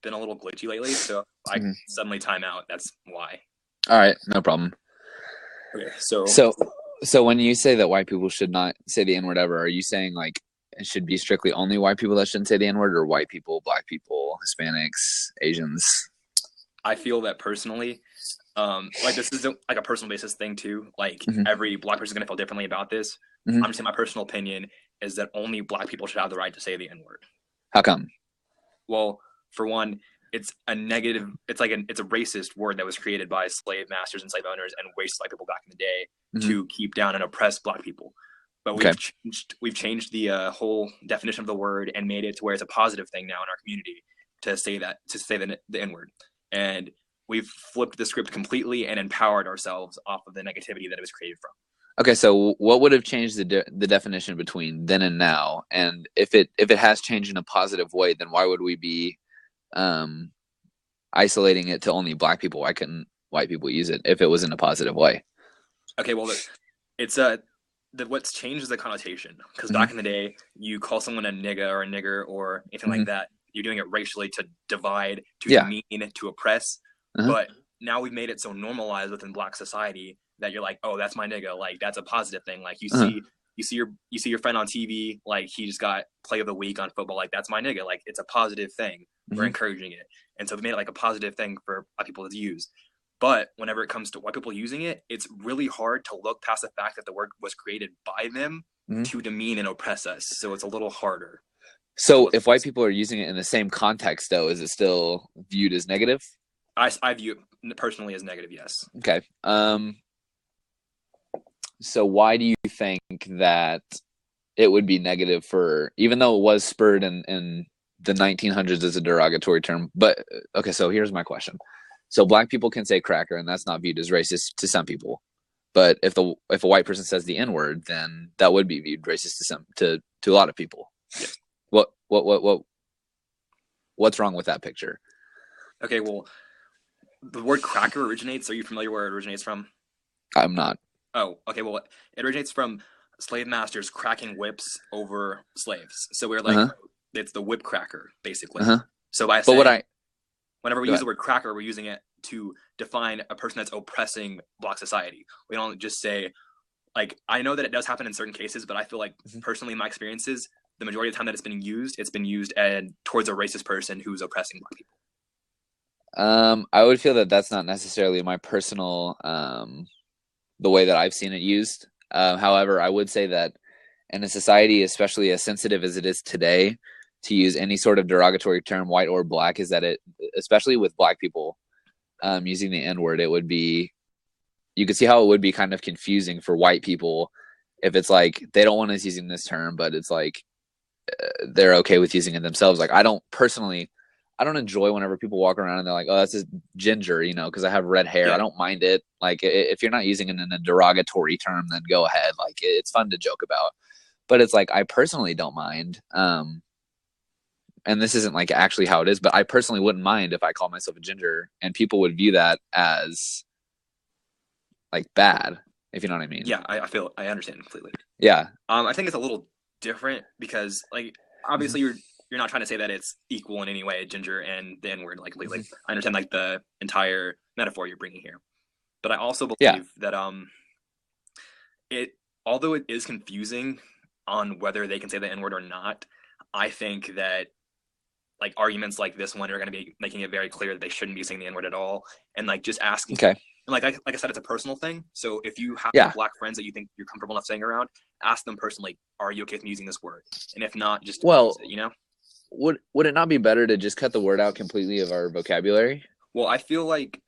been a little glitchy lately, so I suddenly time out. That's why. All right, no problem. Okay, so So when you say that white people should not say the N-word ever, are you saying like it should be strictly only white people that shouldn't say the N-word, or white people, black people, Hispanics, Asians? I feel that personally, like this is like a personal basis thing too. Like every black person is gonna feel differently about this. I'm just saying my personal opinion is that only black people should have the right to say the N-word. How come? Well, for one, it's a negative. It's like it's a racist word that was created by slave masters and slave owners and racist white people back in the day to keep down and oppress black people. But we've changed the whole definition of the word and made it to where it's a positive thing now in our community to say the N-word. And we've flipped the script completely and empowered ourselves off of the negativity that it was created from. Okay, so what would have changed the definition between then and now? And if it has changed in a positive way, then why would we be isolating it to only black people? Why couldn't white people use it if it was in a positive way? Okay, well, it's what's changed is the connotation. Because back in the day, you call someone a nigger or anything like that. You're doing it racially to divide, to demean, to oppress. But now we've made it so normalized within black society that you're like, oh, that's my nigga. Like that's a positive thing. Like you see your friend on TV, like he just got play of the week on football. Like that's my nigga. Like it's a positive thing. We're encouraging it, and so we made it like a positive thing for black people to use. But whenever it comes to white people using it, it's really hard to look past the fact that the word was created by them to demean and oppress us. So it's a little harder. So if white people are using it in the same context, though, is it still viewed as negative? I view it personally as negative, yes. Okay. So why do you think that it would be negative for, even though it was spurred in the 1900s as a derogatory term, but okay, so here's my question. So black people can say cracker, and that's not viewed as racist to some people. But if a white person says the N-word, then that would be viewed racist to a lot of people. Yeah. What's wrong with that picture? Okay, well, the word cracker originates. Are you familiar where it originates from? I'm not. Oh, okay. Well, it originates from slave masters cracking whips over slaves. So we're like, it's the whip cracker, basically. So by saying, whenever we use the word cracker, we're using it to define a person that's oppressing black society. We don't just say, like, I know that it does happen in certain cases, but I feel like personally in my experiences, the majority of the time that it's been used towards a racist person who's oppressing black people. I would feel that that's not necessarily my personal, the way that I've seen it used. However, I would say that in a society, especially as sensitive as it is today, to use any sort of derogatory term, white or black, is that it, especially with black people, using the N-word, it would be, you could see how it would be kind of confusing for white people if it's like, they don't want us using this term, but it's like, they're okay with using it themselves. Like, I don't enjoy whenever people walk around and they're like, oh, that's just ginger, because I have red hair. Yeah. I don't mind it. Like, if you're not using it in a derogatory term, then go ahead. Like, it's fun to joke about. But it's like, I personally don't mind. And this isn't like actually how it is, but I personally wouldn't mind if I call myself a ginger and people would view that as like bad, if you know what I mean. Yeah, I understand completely. Yeah. I think it's a little different because, like, obviously you're not trying to say that it's equal in any way, ginger and the N-word. Like I understand like the entire metaphor you're bringing here, but I also believe that although it is confusing on whether they can say the N-word or not, I think that like arguments like this one are going to be making it very clear that they shouldn't be saying the N-word at all, and like just asking. Okay. And like I said, it's a personal thing. So if you have black friends that you think you're comfortable enough saying around, ask them personally, are you okay with me using this word? And if not, just use it, Would it not be better to just cut the word out completely of our vocabulary? Well, I feel like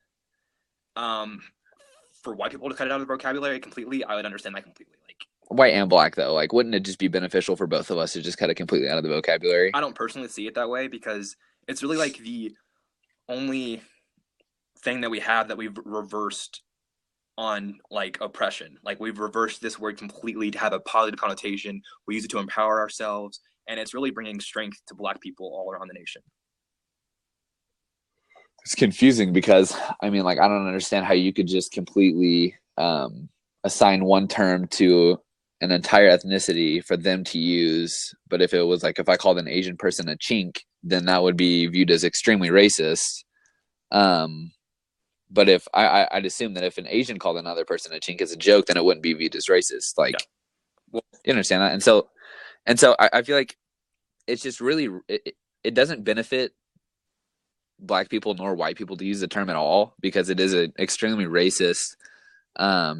for white people to cut it out of the vocabulary completely, I would understand that completely. Like white and black, though, like wouldn't it just be beneficial for both of us to just cut it completely out of the vocabulary? I don't personally see it that way because it's really like the only thing that we have that we've reversed on like oppression. Like we've reversed this word completely to have a positive connotation. We use it to empower ourselves, and it's really bringing strength to black people all around the nation. It's confusing because I mean, like, I don't understand how you could just completely assign one term to an entire ethnicity for them to use. But if it was like if I called an Asian person a chink, then that would be viewed as extremely racist. But if I'd assume that if an Asian called another person a chink as a joke, then it wouldn't be viewed as racist. Like, yeah. Well, you understand that? And so I feel like it's just really it doesn't benefit Black people nor white people to use the term at all, because it is an extremely racist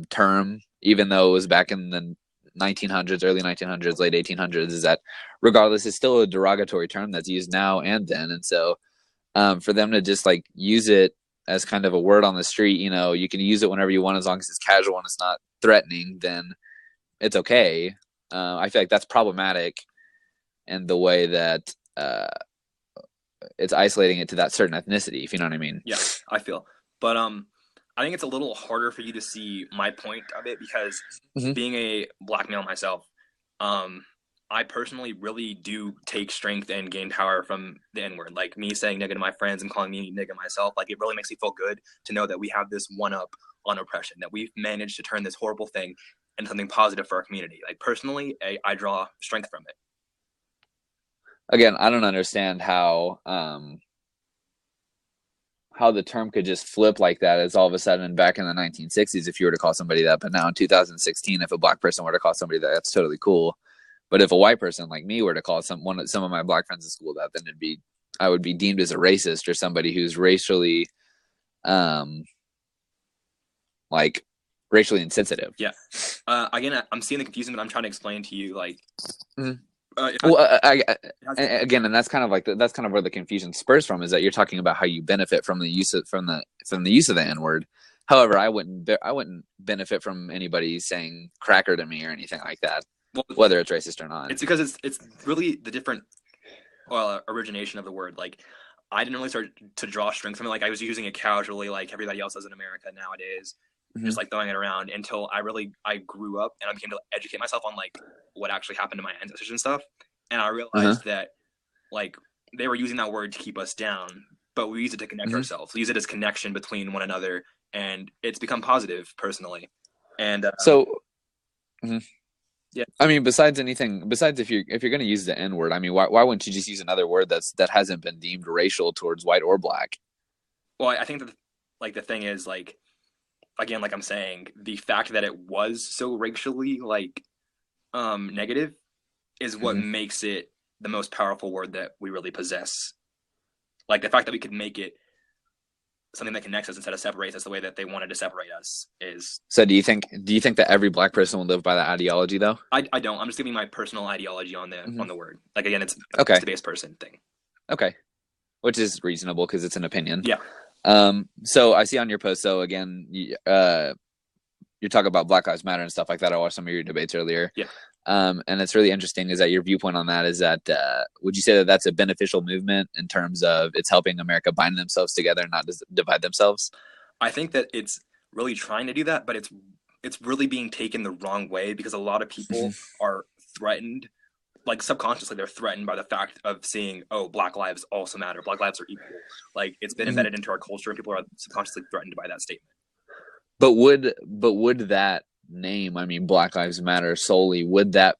term, even though it was back in the 1900s, early 1900s, late 1800s. Is that regardless, it's still a derogatory term that's used now and then. And so for them to just like use it as kind of a word on the street, you know, you can use it whenever you want as long as it's casual and it's not threatening, then it's okay. I feel like that's problematic in the way that it's isolating it to that certain ethnicity, if you know what I mean. Yeah, I feel. But I think it's a little harder for you to see my point of it, because being a Black male myself, I personally really do take strength and gain power from the N-word. Like me saying nigga to my friends and calling me nigga myself, like it really makes me feel good to know that we have this one up on oppression, that we've managed to turn this horrible thing into something positive for our community. Like personally, I draw strength from it. Again, I don't understand how the term could just flip like that. As all of a sudden back in the 1960s, if you were to call somebody that, but now in 2016, if a Black person were to call somebody that, that's totally cool. But if a white person like me were to call some of my Black friends at school that, then I would be deemed as a racist or somebody who's racially, like racially insensitive. Yeah. Again, I'm seeing the confusion, but I'm trying to explain to you, like. Again, and that's kind of like that's kind of where the confusion spurs from, is that you're talking about how you benefit from the use of the N-word. However, I wouldn't benefit from anybody saying cracker to me or anything like that, whether it's racist or not. It's because it's really the different origination of the word. Like I didn't really start to draw strength from it. Like I was using it casually, like everybody else does in America nowadays. Just like throwing it around until I grew up and I became to educate myself on like what actually happened to my ancestors and stuff. And I realized that like they were using that word to keep us down, but we use it to connect ourselves. We use it as connection between one another, and it's become positive personally. And yeah, I mean, besides if you're going to use the N-word, I mean, why wouldn't you just use another word that hasn't been deemed racial towards white or Black? Well, I think that like the thing is like, again, like I'm saying, the fact that it was so racially like negative is what makes it the most powerful word that we really possess. Like the fact that we could make it something that connects us instead of separates us the way that they wanted to separate us is. So do you think that every Black person will live by that ideology though? I don't. I'm just giving my personal ideology on the word. Like again, it's a based person thing. Okay. Which is reasonable because it's an opinion. Yeah. So I see on your post, so again, you're talking about Black Lives Matter and stuff like that. I watched some of your debates earlier. Yeah. And it's really interesting is that your viewpoint on that is that, would you say that that's a beneficial movement in terms of it's helping America bind themselves together and not divide themselves? I think that it's really trying to do that, but it's really being taken the wrong way, because a lot of people are threatened, like subconsciously they're threatened by the fact of seeing, oh, Black lives also matter. Black lives are equal. Like it's been embedded into our culture, and people are subconsciously threatened by that statement. But would that name, I mean, Black Lives Matter solely, would that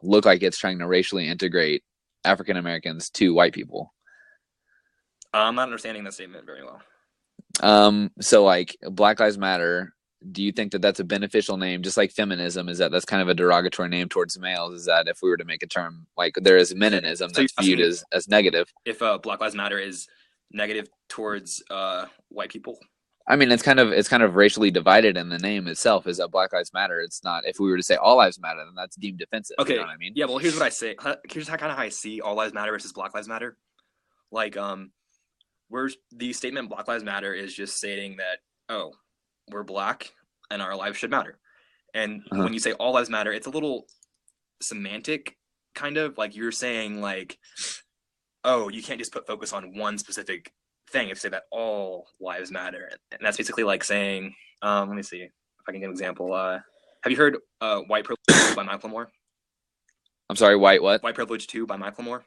look like it's trying to racially integrate African Americans to white people? I'm not understanding that statement very well. So like Black Lives Matter, do you think that that's a beneficial name, just like feminism is that's kind of a derogatory name towards males? Is that if we were to make a term, like there is meninism that's viewed as negative? If Black Lives Matter is negative towards white people? I mean, it's kind of racially divided in the name itself. Is that Black Lives Matter? It's not. If we were to say all lives matter, then that's deemed offensive. Okay, you know what I mean? Yeah. Well, here's what I say. Here's kind of how I see all lives matter versus Black Lives Matter. Like, where the statement Black Lives Matter is just stating that, oh, we're Black and our lives should matter. And when you say all lives matter, it's a little semantic, kind of like you're saying like, oh, you can't just put focus on one specific thing if you say that all lives matter. And that's basically like saying, let me see if I can get an example. Have you heard White Privilege by Macklemore? I'm sorry, White what? White Privilege 2 by Macklemore?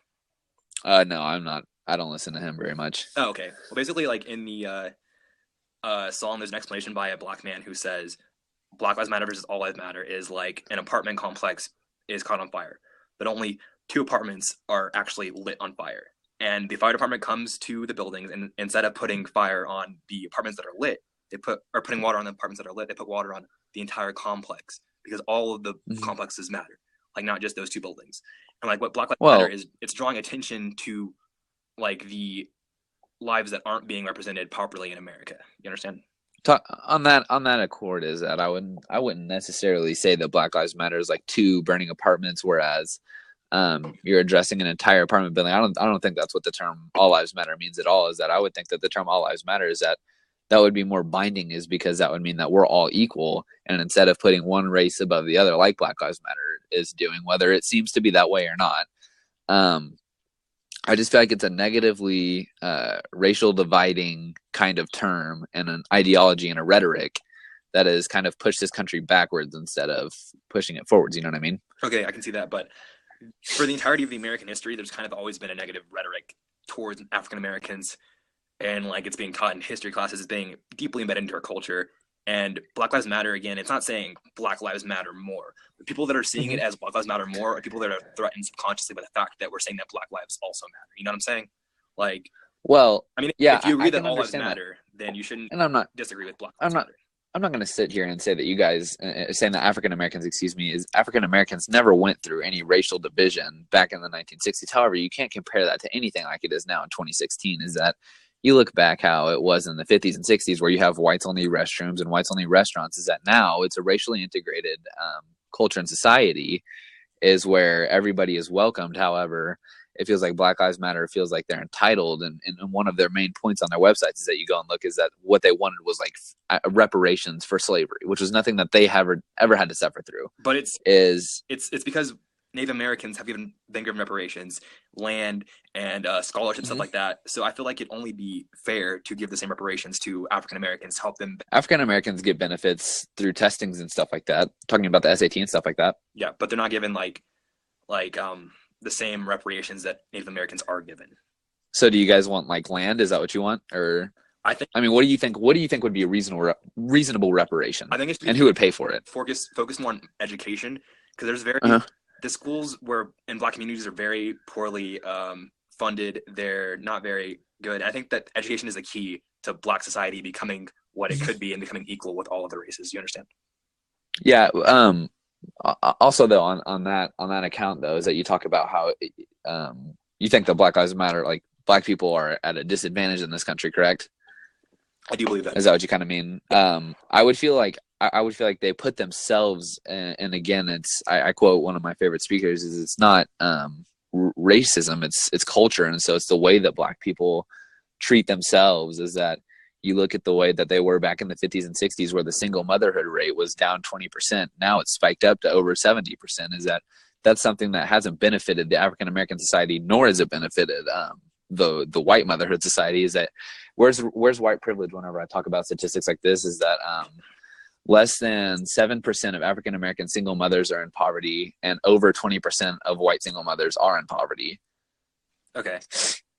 No, I'm not. I don't listen to him very much. Oh, okay. Well, basically, like in the song, there's an explanation by a Black man who says, Black Lives Matter versus All Lives Matter is like an apartment complex is caught on fire, but only 2 apartments are actually lit on fire. And the fire department comes to the buildings, and instead of putting fire on the apartments that are lit, putting water on the apartments that are lit, they put water on the entire complex because all of the complexes matter, like not just those 2 buildings. And like what Black Lives Matter is, it's drawing attention to like the lives that aren't being represented properly in America. You understand? On that accord is that I wouldn't necessarily say that Black Lives Matter is like 2 burning apartments, whereas you're addressing an entire apartment building. I don't think that's what the term All Lives Matter means at all. Is that I would think that the term All Lives Matter is that would be more binding, is because that would mean that we're all equal, and instead of putting one race above the other like Black Lives Matter is doing, whether it seems to be that way or not, I just feel like it's a negatively racial dividing kind of term and an ideology and a rhetoric that has kind of pushed this country backwards instead of pushing it forwards. You know what I mean? Okay, I can see that. But for the entirety of the American history, there's kind of always been a negative rhetoric towards African Americans, and like it's being taught in history classes, it's being deeply embedded into our culture. And Black Lives Matter, again, it's not saying Black Lives Matter more. The people that are seeing it as Black Lives Matter more are people that are threatened subconsciously by the fact that we're saying that Black lives also matter. You know what I'm saying? Like, well, I mean, yeah, if you agree that all lives matter, then you shouldn't and I'm not disagree with Black Lives Matter. I'm not going to sit here and say that you guys saying that African Americans, is African Americans never went through any racial division back in the 1960s. However, you can't compare that to anything like it is now in 2016. Is that you look back how it was in the 50s and 60s, where you have whites only restrooms and whites only restaurants, is that now it's a racially integrated culture and society, is where everybody is welcomed. However, it feels like Black Lives Matter feels like they're entitled, and one of their main points on their websites is that you go and look is that what they wanted was like reparations for slavery, which was nothing that they ever had to suffer through. But it's because Native Americans have been given reparations, land, and scholarships, stuff like that. So I feel like it'd only be fair to give the same reparations to African Americans, help them. African Americans get benefits through testings and stuff like that. Talking about the SAT and stuff like that. Yeah, but they're not given like the same reparations that Native Americans are given. So do you guys want like land? Is that what you want? Or I mean, what do you think would be a reasonable reparation? I think it's and who would pay for it? Focus more on education, because there's the schools where in Black communities are very poorly funded. They're not very good. I think that education is the key to Black society becoming what it could be and becoming equal with all other races. You understand? Yeah. Also, though, on that account, though, is that you talk about how you think that Black Lives Matter, like Black people are at a disadvantage in this country, correct? I do believe that. Is that what you kind of mean? I would feel like they put themselves, and again, I quote one of my favorite speakers, is it's not racism, it's culture, and so it's the way that Black people treat themselves. Is that you look at the way that they were back in the 50s and 60s, where the single motherhood rate was down 20%. Now it's spiked up to over 70%. Is that's something that hasn't benefited the African American society, nor has it benefited the white motherhood society. Is that where's white privilege? Whenever I talk about statistics like this, is that less than 7% of African American single mothers are in poverty, and over 20% of white single mothers are in poverty. Okay,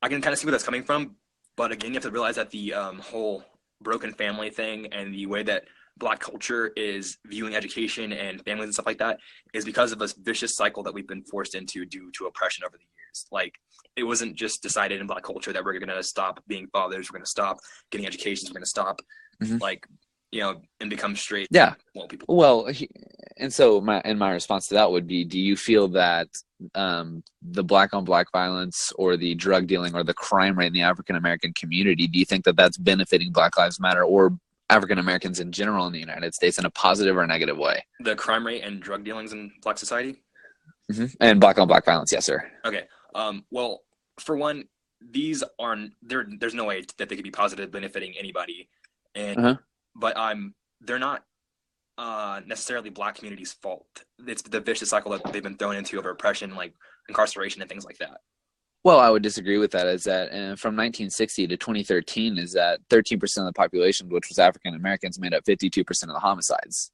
I can kind of see where that's coming from. But again, you have to realize that the whole broken family thing and the way that Black culture is viewing education and families and stuff like that is because of this vicious cycle that we've been forced into due to oppression over the years. Like, it wasn't just decided in Black culture that we're going to stop being fathers, we're going to stop getting educations, we're going to stop, and become straight. Yeah. People. Well, and so my response to that would be, do you feel that the Black on Black violence or the drug dealing or the crime rate in the African American community, do you think that that's benefiting Black Lives Matter or African Americans in general in the United States in a positive or negative way? The crime rate and drug dealings in Black society? And Black on Black violence, yes, sir. Okay. Well, for one, these aren't there's no way that they could be positive benefiting anybody. And but they're not necessarily Black community's fault. It's the vicious cycle that they've been thrown into of oppression, like incarceration and things like that. Well, I would disagree with that. Is that from 1960 to 2013, is that 13% of the population, which was African Americans, made up 52% of the homicides.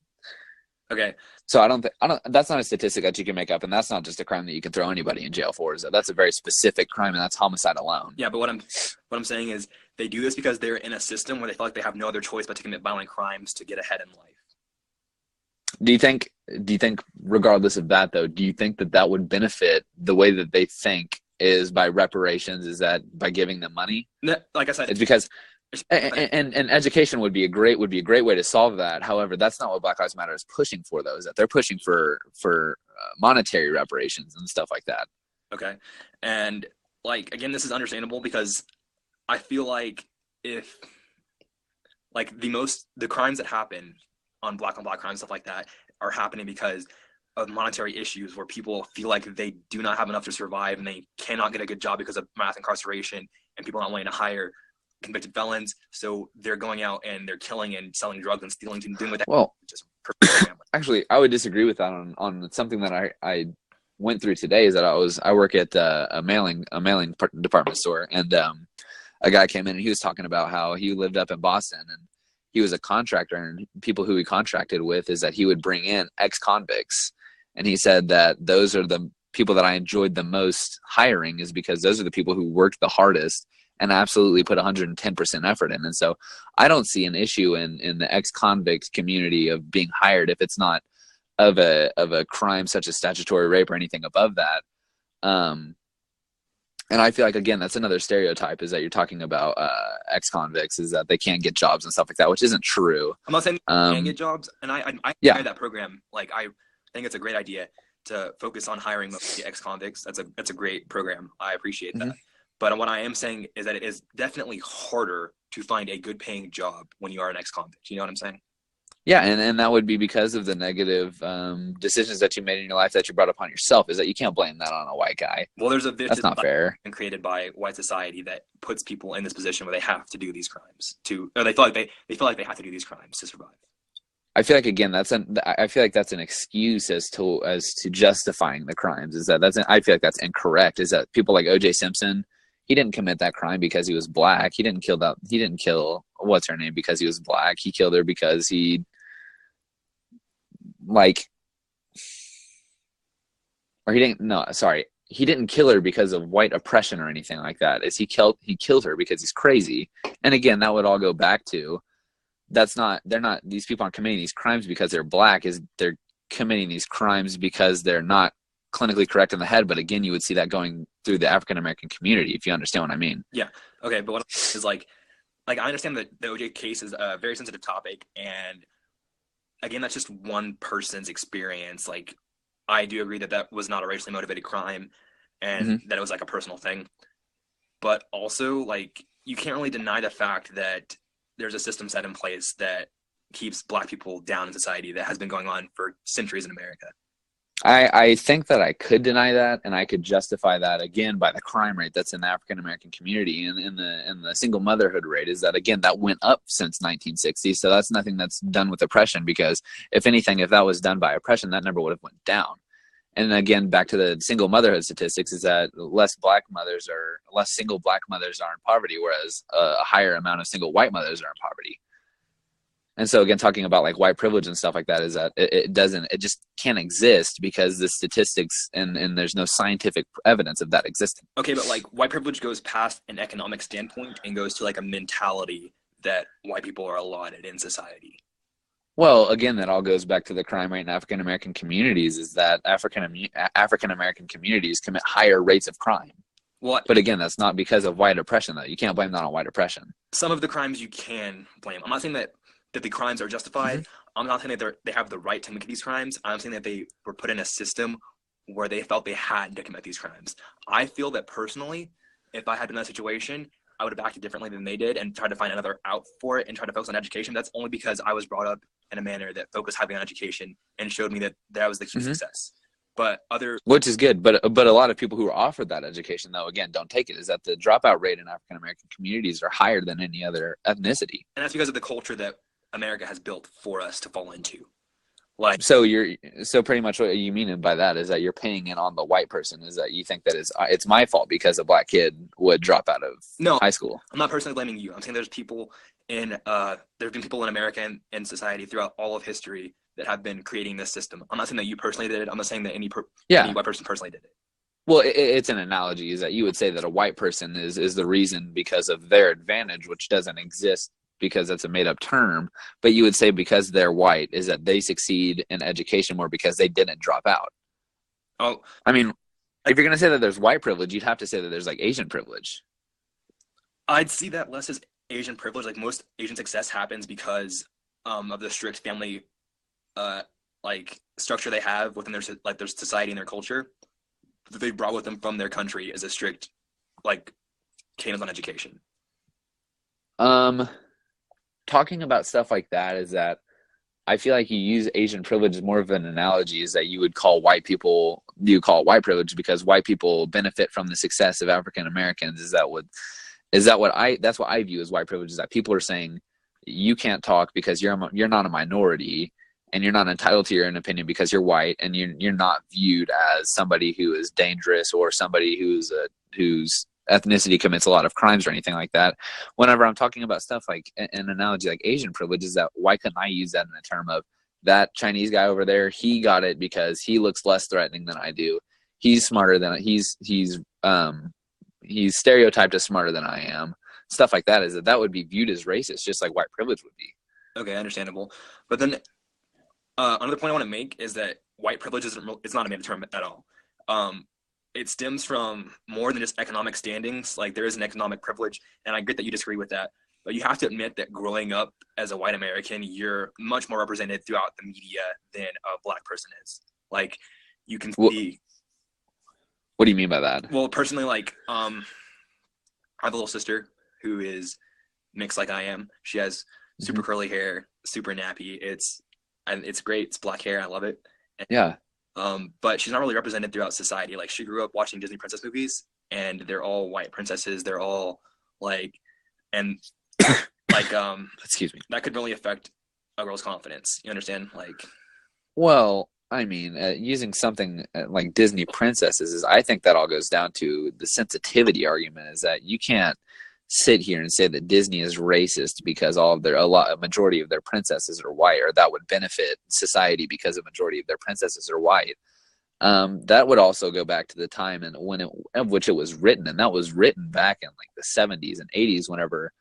Okay, so I don't. That's not a statistic that you can make up, and that's not just a crime that you can throw anybody in jail for. That's a very specific crime, and that's homicide alone. Yeah, but what I'm saying is they do this because they're in a system where they feel like they have no other choice but to commit violent crimes to get ahead in life. Do you think regardless of that though, do you think that that would benefit the way that they think is by reparations, is that by giving them money? Like I said, It's because and education would be a great way to solve that. However, that's not what Black Lives Matter is pushing for though, is that they're pushing for monetary reparations and stuff like that. okay. And like again, this is understandable because I feel like if like the crimes that happen on black crimes, stuff like that, are happening because of monetary issues where people feel like they do not have enough to survive and they cannot get a good job because of mass incarceration and people not wanting to hire convicted felons. So they're going out and they're killing and selling drugs and stealing and doing with that. Well, just actually, I would disagree with that on something that I went through today. Is that I work at a mailing department store, and a guy came in and he was talking about how he lived up in Boston and he was a contractor, and people who he contracted with is that he would bring in ex-convicts, and he said that those are the people that I enjoyed the most hiring, is because those are the people who worked the hardest and absolutely put 110% effort in. And so I don't see an issue in the ex-convict community of being hired if it's not of a crime such as statutory rape or anything above that. And I feel like, again, that's another stereotype, is that you're talking about ex-convicts, is that they can't get jobs and stuff like that, which isn't true. I'm not saying they can't get jobs, and I yeah, that program. Like I think it's a great idea to focus on hiring mostly ex-convicts. That's a great program. I appreciate that. But what I am saying is that it is definitely harder to find a good paying job when you are an ex-convict. You know what I'm saying? Yeah, and that would be because of the negative decisions that you made in your life that you brought upon yourself, is that you can't blame that on a white guy. Well, there's a that's not fair. And created by white society that puts people in this position where they have to do these crimes or they feel like they have to do these crimes to survive. I feel like, again, I feel like that's an excuse as to justifying the crimes. I feel like that's incorrect. Is that people like O.J. Simpson, he didn't commit that crime because he was black. He didn't kill what's her name because he was black. He killed her because he he didn't kill her because of white oppression or anything like that. He killed her because he's crazy. And again, that would all go back to, these people aren't committing these crimes because they're black, they're committing these crimes because they're not clinically correct in the head. But again, you would see that going through the African American community, if you understand what I mean. Yeah. Okay. But what is like I understand that the OJ case is a very sensitive topic, and again, that's just one person's experience. Like, I do agree that was not a racially motivated crime, and that it was like a personal thing. But also, like, you can't really deny the fact that there's a system set in place that keeps black people down in society that has been going on for centuries in America. I think that I could deny that, and I could justify that, again, by the crime rate that's in the African American community, and in the single motherhood rate, is that, again, that went up since 1960. So that's nothing that's done with oppression, because if anything, if that was done by oppression, that number would have went down. And again, back to the single motherhood statistics, is that less single black mothers are in poverty, whereas a higher amount of single white mothers are in poverty. And so, again, talking about like white privilege and stuff like that, is that it just can't exist because the statistics and there's no scientific evidence of that existing. Okay, but like white privilege goes past an economic standpoint and goes to like a mentality that white people are allotted in society. Well, again, that all goes back to the crime rate in African American communities, is that African American communities commit higher rates of crime. Well, but again, that's not because of white oppression, though. You can't blame that on white oppression. Some of the crimes you can blame. I'm not saying that the crimes are justified. I'm not saying that they have the right to commit these crimes. I'm saying that they were put in a system where they felt they had to commit these crimes. I feel that personally, if I had been in that situation, I would have acted differently than they did and tried to find another out for it and try to focus on education. That's only because I was brought up in a manner that focused heavily on education and showed me that was the key to success. But which is good, but a lot of people who are offered that education, though, again, don't take it. Is that the dropout rate in African American communities are higher than any other ethnicity, and that's because of the culture that America has built for us to fall into. So pretty much what you mean by that is that you're paying in on the white person, is that you think that it's my fault because a black kid would drop out of high school. I'm not personally blaming you. I'm saying there's people there have been people in America and in society throughout all of history that have been creating this system. I'm not saying that you personally did it. I'm not saying that any white person personally did it. Well, it's an analogy, is that you would say that a white person is the reason because of their advantage, which doesn't exist because that's a made up term, but you would say because they're white is that they succeed in education more because they didn't drop out. Oh, I mean, if you're going to say that there's white privilege, you'd have to say that there's like Asian privilege. I'd see that less as Asian privilege. Like most Asian success happens because of the strict family like structure they have within their society and their culture that they brought with them from their country as a strict like cadence on education. Talking about stuff like that is that I feel like you use Asian privilege as more of an analogy, is that you would call white people, you call it white privilege because white people benefit from the success of African Americans. That's what I view as white privilege, is that people are saying you can't talk because you're not a minority and you're not entitled to your own opinion because you're white, and you're not viewed as somebody who is dangerous or somebody whose ethnicity commits a lot of crimes or anything like that. Whenever I'm talking about stuff like an analogy like Asian privilege, is that why couldn't I use that in a term of that Chinese guy over there, he got it because he looks less threatening than I do. He's smarter than he's stereotyped as smarter than I am. Stuff like that, is that would be viewed as racist, just like white privilege would be. Okay, understandable. But then another point I want to make is that white privilege it's not a made term at all. It stems from more than just economic standings. Like there is an economic privilege, and I get that you disagree with that, but you have to admit that growing up as a white American, you're much more represented throughout the media than a black person is. Like you can see. What do you mean by that? Well, personally, like I have a little sister who is mixed like I am. She has super curly hair, super nappy. It's great. It's black hair. I love it. And, yeah. But she's not really represented throughout society. Like she grew up watching Disney princess movies, and they're all white princesses. They're all like, and like excuse me. That could really affect a girl's confidence. You understand? Like, well, I mean, using something like Disney princesses, I think that all goes down to the sensitivity argument. Is that you can't sit here and say that Disney is racist because a majority of their princesses are white, or that would benefit society because a majority of their princesses are white. That would also go back to the time and of which it was written, and that was written back in like the 70s and 80s, whenever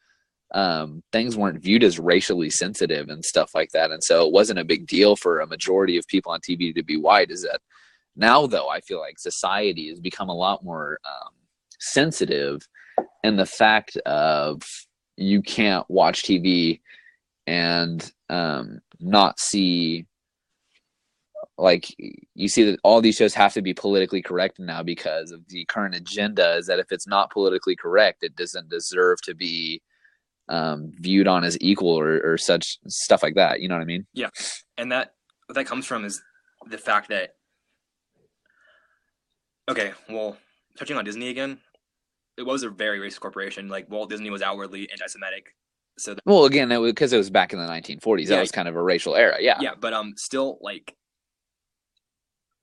things weren't viewed as racially sensitive and stuff like that, and so it wasn't a big deal for a majority of people on TV to be white. Is that now, though, I feel like society has become a lot more sensitive. And the fact of you can't watch TV and not see, like, you see that all these shows have to be politically correct now because of the current agenda, is that if it's not politically correct, it doesn't deserve to be viewed on as equal or such stuff like that. You know what I mean? Yeah. And what that comes from is the fact that, okay, well, touching on Disney again, it was a very racist corporation. Like Walt Disney was outwardly anti-Semitic. So well, again, because it was back in the 1940s. That was kind of a racial era. Yeah. Yeah, but still, like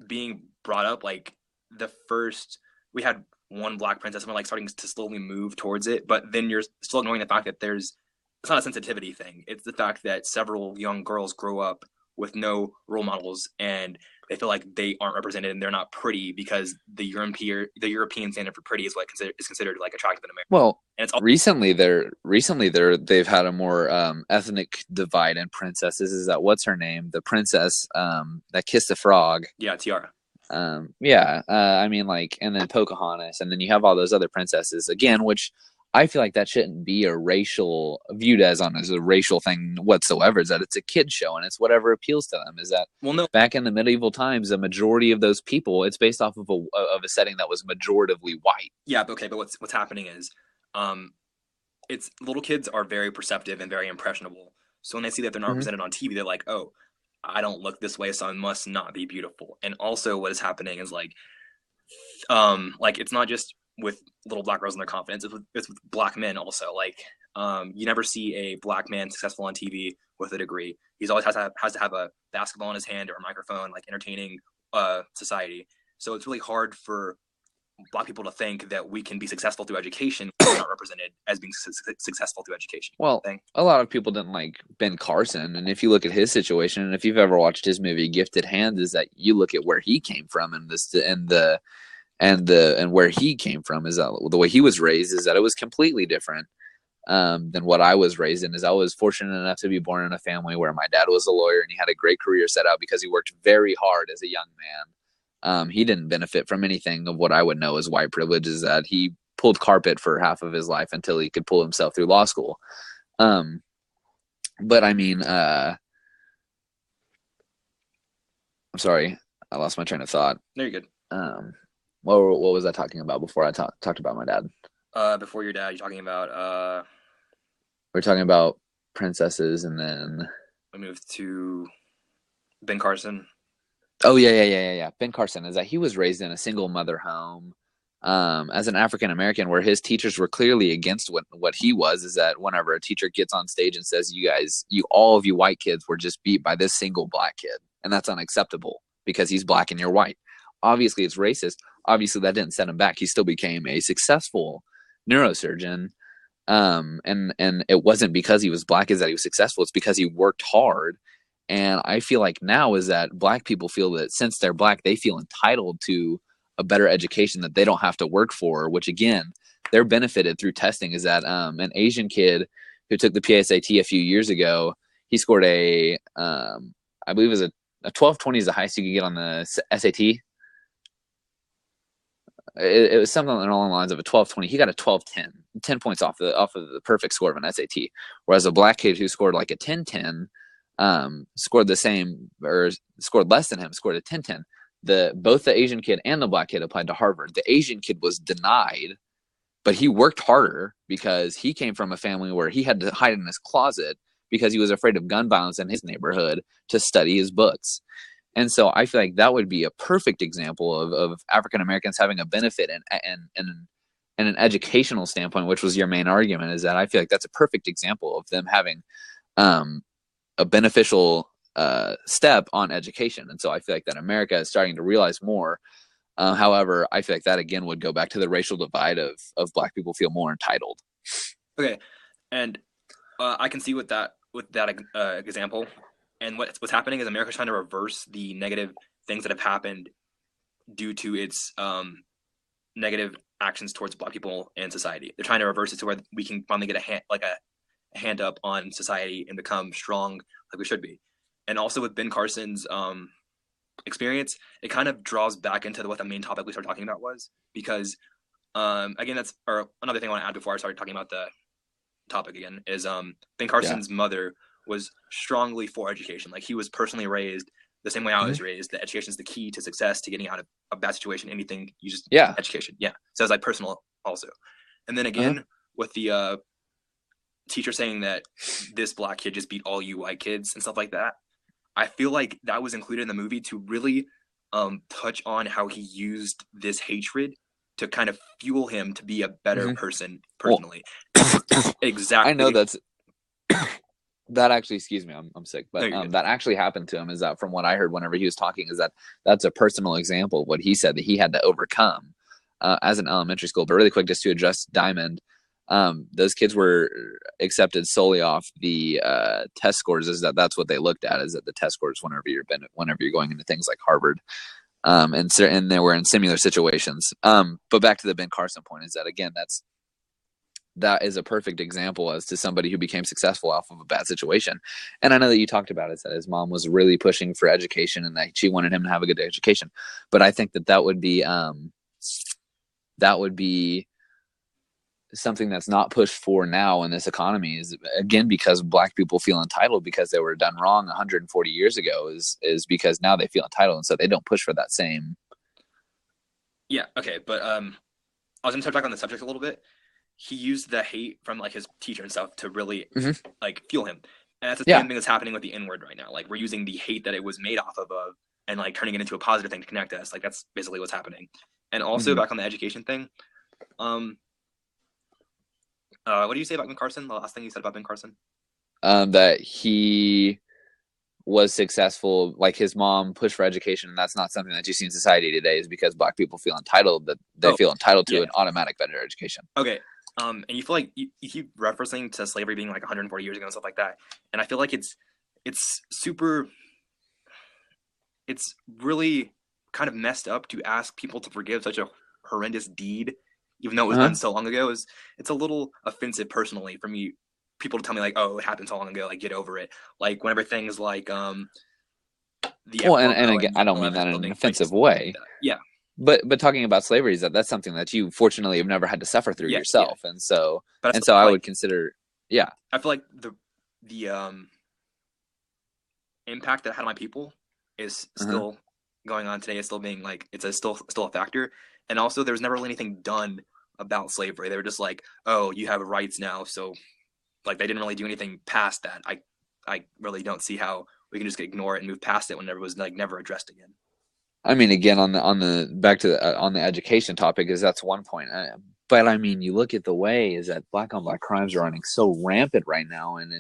being brought up, like we had one black princess, and we're like starting to slowly move towards it. But then you're still ignoring the fact that it's not a sensitivity thing. It's the fact that several young girls grow up with no role models, and they feel like they aren't represented and they're not pretty because the European standard for pretty is what is considered like attractive in America. Well, and it's recently they've had a more ethnic divide in princesses. Is that what's her name? The princess that kissed the frog. Yeah, Tiara. I mean, like, and then Pocahontas, and then you have all those other princesses again, which I feel like that shouldn't be viewed as a racial thing whatsoever. Is that it's a kid show and it's whatever appeals to them. Is that back in the medieval times, a majority of those people, it's based off of a setting that was majoritively white. Yeah, okay, but what's happening is, it's little kids are very perceptive and very impressionable. So when they see that they're not represented on TV, they're like, oh, I don't look this way, so I must not be beautiful. And also, what is happening is like it's not just with little black girls and their confidence, it's with black men also. Like you never see a black man successful on TV with a degree. He's always has to have a basketball in his hand or a microphone, like entertaining society. So it's really hard for black people to think that we can be successful through education when we're not represented as being successful through education. Well, a lot of people didn't like Ben Carson, and if you look at his situation, and if you've ever watched his movie Gifted Hands, is that you look at where he came from and where he came from, is that the way he was raised, is that it was completely different. than what I was raised in. Is I was fortunate enough to be born in a family where my dad was a lawyer and he had a great career set out because he worked very hard as a young man. He didn't benefit from anything of what I would know as white privilege. Is that he pulled carpet for half of his life until he could pull himself through law school. But I mean, I'm sorry, I lost my train of thought. No, you're good. What was I talking about before I talked about my dad? Before your dad, you're talking about we're talking about princesses, and then we moved to Ben Carson. Oh yeah. Ben Carson is that he was raised in a single mother home. As an African American, where his teachers were clearly against what he was, is that whenever a teacher gets on stage and says, all of you white kids were just beat by this single black kid, and that's unacceptable because he's black and you're white. Obviously, it's racist. Obviously, that didn't set him back. He still became a successful neurosurgeon. And it wasn't because he was black is that he was successful. It's because he worked hard. And I feel like now is that black people feel that since they're black, they feel entitled to a better education that they don't have to work for, which again, they're benefited through testing. Is that an Asian kid who took the PSAT a few years ago, he scored I believe it was a 1220 is the highest you could get on the SAT. It was something along the lines of a 1220. He got a 1210, 10 points off of the perfect score of an SAT. Whereas a black kid who scored like a 1010, scored the same or scored less than him, scored a 1010. Both the Asian kid and the black kid applied to Harvard. The Asian kid was denied, but he worked harder because he came from a family where he had to hide in his closet because he was afraid of gun violence in his neighborhood to study his books. And so I feel like that would be a perfect example of African Americans having a benefit and an educational standpoint, which was your main argument, is that I feel like that's a perfect example of them having a beneficial step on education. And so I feel like that America is starting to realize more. However, I feel like that again would go back to the racial divide of black people feel more entitled. Okay, and I can see with that example, and what's happening is America's trying to reverse the negative things that have happened due to its negative actions towards black people and society. They're trying to reverse it to where we can finally get a hand up on society and become strong like we should be. And also with Ben Carson's experience, it kind of draws back into what the main topic we started talking about was, because again, that's or another thing I want to add before I start talking about the topic again is Ben Carson's mother was strongly for education. Like he was personally raised the same way I was raised. That education is the key to success, to getting out of a bad situation. Anything you just education. Yeah. So it's like personal also. And then again with the teacher saying that this black kid just beat all you white kids and stuff like that. I feel like that was included in the movie to really touch on how he used this hatred to kind of fuel him to be a better person personally. Well, exactly. I know that actually, excuse me, I'm sick, but that actually happened to him. Is that from what I heard whenever he was talking, is that's a personal example of what he said that he had to overcome as an elementary school. But really quick, just to address Diamond, those kids were accepted solely off the test scores. Is that's what they looked at, is that the test scores whenever you're going into things like Harvard, and they were in similar situations. But back to the Ben Carson point, is that again that is a perfect example as to somebody who became successful off of a bad situation. And I know that you talked about it, that his mom was really pushing for education and that she wanted him to have a good education. But I think that would be something that's not pushed for now in this economy, is again because black people feel entitled because they were done wrong 140 years ago, is because now they feel entitled, and so they don't push for that same. Yeah. Okay. But I was going to start back on the subject a little bit. He used the hate from like his teacher and stuff to really like fuel him. And that's the same thing that's happening with the N-word right now. Like we're using the hate that it was made off of and like turning it into a positive thing to connect us. Like that's basically what's happening. And also back on the education thing. What do you say about Ben Carson? The last thing you said about Ben Carson? That he was successful, like his mom pushed for education, and that's not something that you see in society today, is because black people feel entitled, that they feel entitled to an automatic better education. Okay. And you feel like you keep referencing to slavery being like 140 years ago and stuff like that. And I feel like it's really kind of messed up to ask people to forgive such a horrendous deed even though it was done so long ago, it's a little offensive personally for me. People to tell me like, "Oh, it happened so long ago, like get over it." Like whenever things like the Well, Apollo and again, I don't mean 11 that in an building, like offensive stuff like way. that. Yeah, But talking about slavery is that's something that you fortunately have never had to suffer through yeah, yourself, and so but I like, would consider, yeah. I feel like the impact that it had on my people is still going on today. It's still being like it's still a factor, and also there was never really anything done about slavery. They were just like, "Oh, you have rights now," so like they didn't really do anything past that. I really don't see how we can just ignore it and move past it whenever it was like never addressed again. I mean, again, on the back to on the education topic, is that's one point. But I mean, you look at the way is that black on black crimes are running so rampant right now, and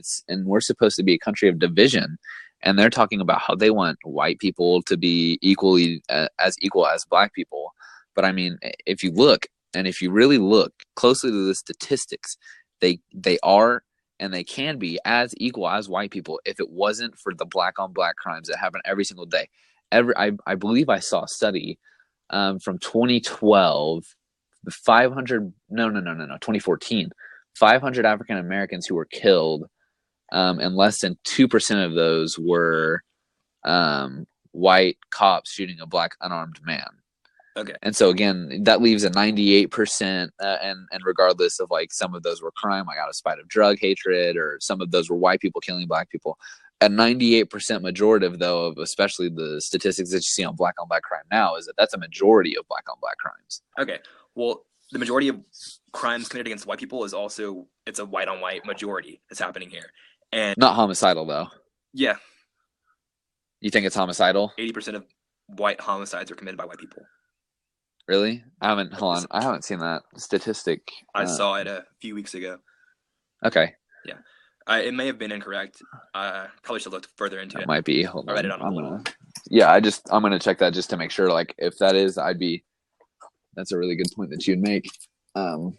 we're supposed to be a country of division, and they're talking about how they want white people to be equally as equal as black people. But I mean, if you look and if you really look closely to the statistics, they are and they can be as equal as white people if it wasn't for the black on black crimes that happen every single day. I believe I saw a study from 2012, 500 no 2014, 500 African Americans who were killed, and less than 2% of those were white cops shooting a black unarmed man. Okay. And so again, that leaves a 98%, and regardless of like some of those were crime, like out of spite of drug hatred, or some of those were white people killing black people. A 98% majorative, though, of especially the statistics that you see on black crime now, is that's a majority of black on black crimes. Okay. Well, the majority of crimes committed against white people is also it's a white on white majority that's happening here, and not homicidal though. Yeah. You think it's homicidal? 80% of white homicides are committed by white people. Really? I haven't seen that statistic. I saw it a few weeks ago. Okay. Yeah. It may have been incorrect. Probably should look further into it. Might be. Hold on. I read it on I'm gonna check that just to make sure. Like, if that is, that's a really good point that you'd make. But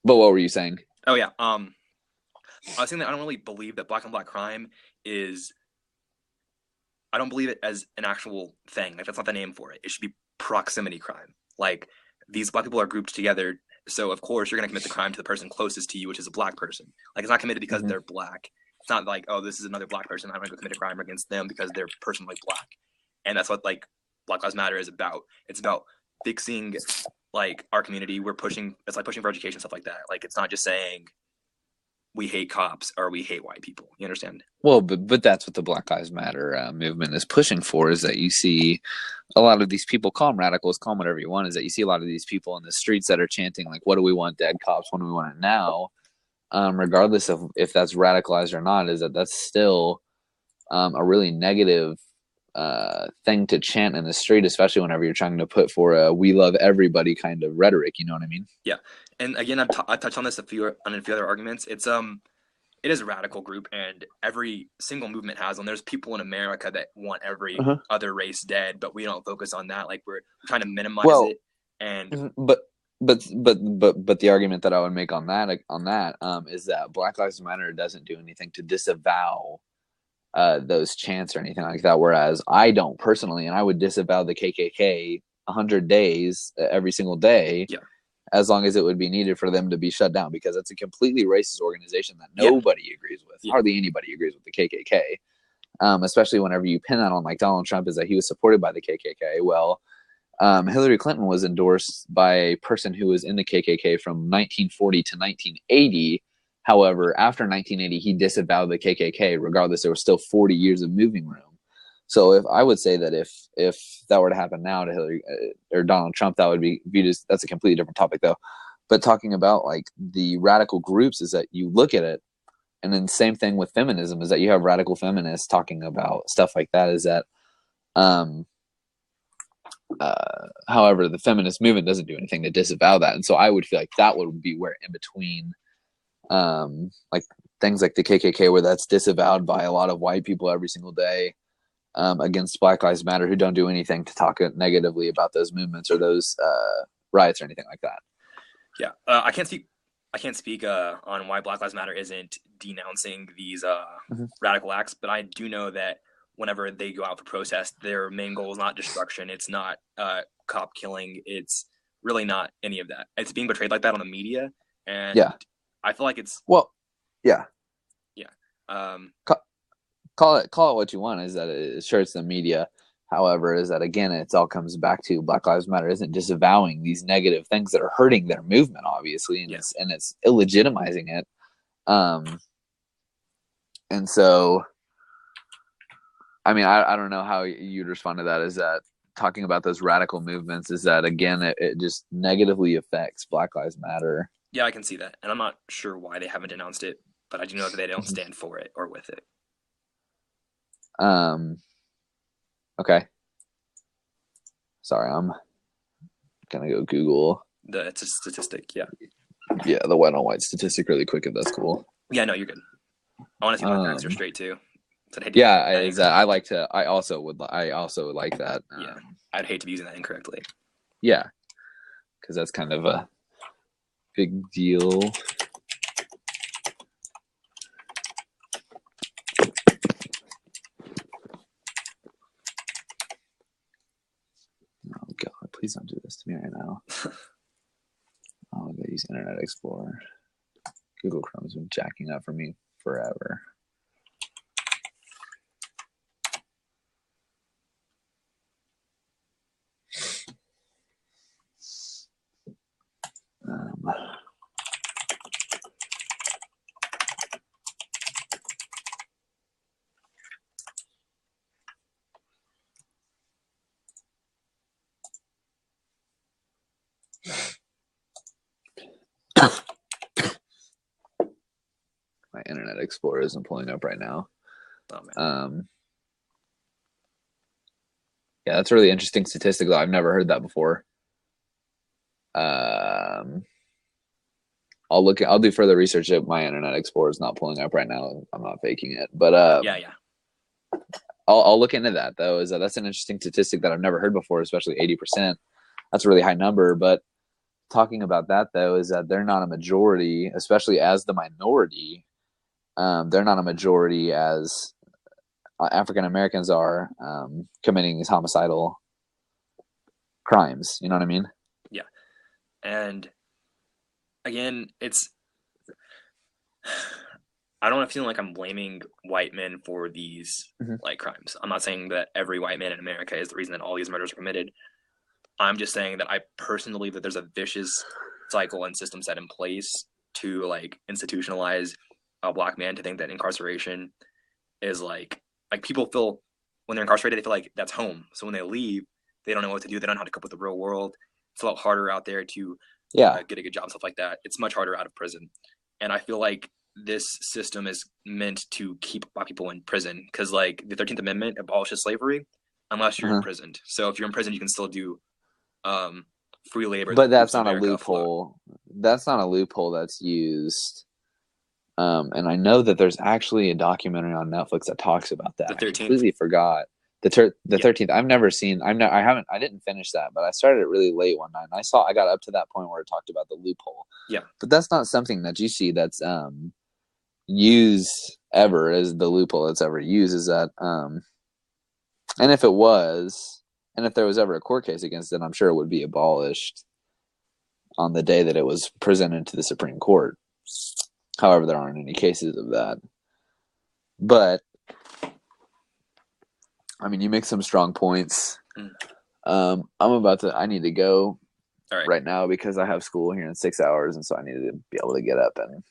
what were you saying? Oh yeah. I was saying that I don't really believe that black on black crime is. I don't believe it as an actual thing. Like that's not the name for it. It should be proximity crime. Like these black people are grouped together, so of course you're gonna commit the crime to the person closest to you, which is a black person. Like it's not committed because they're black. It's not like, oh, this is another black person, I'm gonna go commit a crime against them because they're personally black. And that's what like Black Lives Matter is about. It's about fixing like our community. It's like pushing for education, stuff like that. Like it's not just saying we hate cops or we hate white people. You understand? Well, but that's what the Black Lives Matter movement is pushing for, is that you see a lot of these people, call them radicals, call them whatever you want, is that you see a lot of these people in the streets that are chanting, like, what do we want, dead cops? When do we want it now? Regardless of if that's radicalized or not, is that's still a really negative thing to chant in the street, especially whenever you're trying to put for a "we love everybody" kind of rhetoric. You know what I mean? Yeah. And again, I touched on this a few other arguments. It is a radical group, and every single movement has them. There's people in America that want every other race dead, but we don't focus on that. Like we're trying to minimize it. And but the argument that I would make on that is that Black Lives Matter doesn't do anything to disavow those chants or anything like that. Whereas I don't personally, and I would disavow the KKK 100 days every single day. Yeah. As long as it would be needed for them to be shut down, because it's a completely racist organization that nobody agrees with. Hardly anybody agrees with the KKK, especially whenever you pin that on like Donald Trump, is that he was supported by the KKK. Well, Hillary Clinton was endorsed by a person who was in the KKK from 1940 to 1980. However, after 1980, he disavowed the KKK. Regardless, there was still 40 years of moving room. So if I would say that if that were to happen now to Hillary or Donald Trump, that would be viewed as, that's a completely different topic though. But talking about like the radical groups, is that you look at it, and then same thing with feminism, is that you have radical feminists talking about stuff like that, is that however, the feminist movement doesn't do anything to disavow that. And so I would feel like that would be where in between like things like the KKK, where that's disavowed by a lot of white people every single day, against Black Lives Matter, who don't do anything to talk negatively about those movements or those riots or anything like that. Yeah, I can't speak on why Black Lives Matter isn't denouncing these radical acts, but I do know that whenever they go out for protest, their main goal is not destruction. It's not cop killing. It's really not any of that. It's being portrayed like that on the media, and Yeah. I feel like it's yeah. Um, Call it what you want. Is that sure it's the media. However, is that again, it all comes back to Black Lives Matter isn't disavowing these negative things that are hurting their movement, obviously, and it's illegitimizing it. And so, I mean, I don't know how you'd respond to that. Is that talking about those radical movements? Is that again, it just negatively affects Black Lives Matter? Yeah, I can see that, and I'm not sure why they haven't announced it, but I do know that they don't stand for it or with it. Okay. Sorry, I'm gonna go Google. It's a statistic, yeah. Yeah, the white on white statistic really quick if that's cool. Yeah, no, you're good. I want to see my facts are straight too. So I also would like that. Yeah, I'd hate to be using that incorrectly. Yeah, because that's kind of a big deal. Oh God, please don't do this to me right now. Oh, I use Internet Explorer. Google Chrome's been jacking up for me forever. My Internet Explorer isn't pulling up right now. Oh, yeah, that's a really interesting statistic, though. I've never heard that before. I'll do further research if my Internet Explorer is not pulling up right now. I'm not faking it, but yeah. I'll look into that though. That's an interesting statistic that I've never heard before, especially 80%. That's a really high number. But talking about that though, is that they're not a majority, especially as the minority. They're not a majority as African Americans are committing these homicidal crimes. You know what I mean? Yeah. And again, I don't feel like I'm blaming white men for these like crimes. I'm not saying that every white man in America is the reason that all these murders are committed. I'm just saying that I personally believe that there's a vicious cycle and system set in place to like institutionalize a black man to think that incarceration is like people feel when they're incarcerated, they feel like that's home. So when they leave, they don't know what to do. They don't know how to cope with the real world. It's a lot harder out there to get a good job, stuff like that. It's much harder out of prison. And I feel like this system is meant to keep black people in prison because like the 13th Amendment abolishes slavery unless you're imprisoned. So if you're in prison, you can still do free labor. But that's not a loophole. That's not a loophole that's used. And I know that there's actually a documentary on Netflix that talks about that. The 13th. I completely forgot. The 13th. I've never seen. I didn't finish that, but I started it really late one night. And I got up to that point where it talked about the loophole. Yeah. But that's not something that you see that's used ever as the loophole that's ever used. Is that and if it was, and if there was ever a court case against it, I'm sure it would be abolished on the day that it was presented to the Supreme Court. However, there aren't any cases of that. But I mean, you make some strong points. I need to go right now because I have school here in 6 hours, and so I need to be able to get up and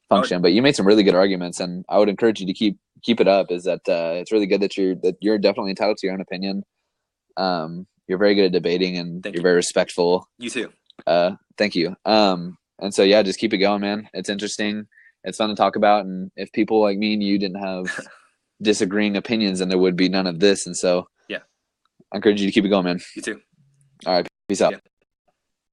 function. But you made some really good arguments, and I would encourage you to keep it up. Is that it's really good that you're definitely entitled to your own opinion. You're very good at debating, and you're very respectful. You too. Thank you. And so, yeah, just keep it going, man. It's interesting. It's fun to talk about. And if people like me and you didn't have disagreeing opinions, then there would be none of this. And so, yeah, I encourage you to keep it going, man. You too. All right. Peace out. Yeah.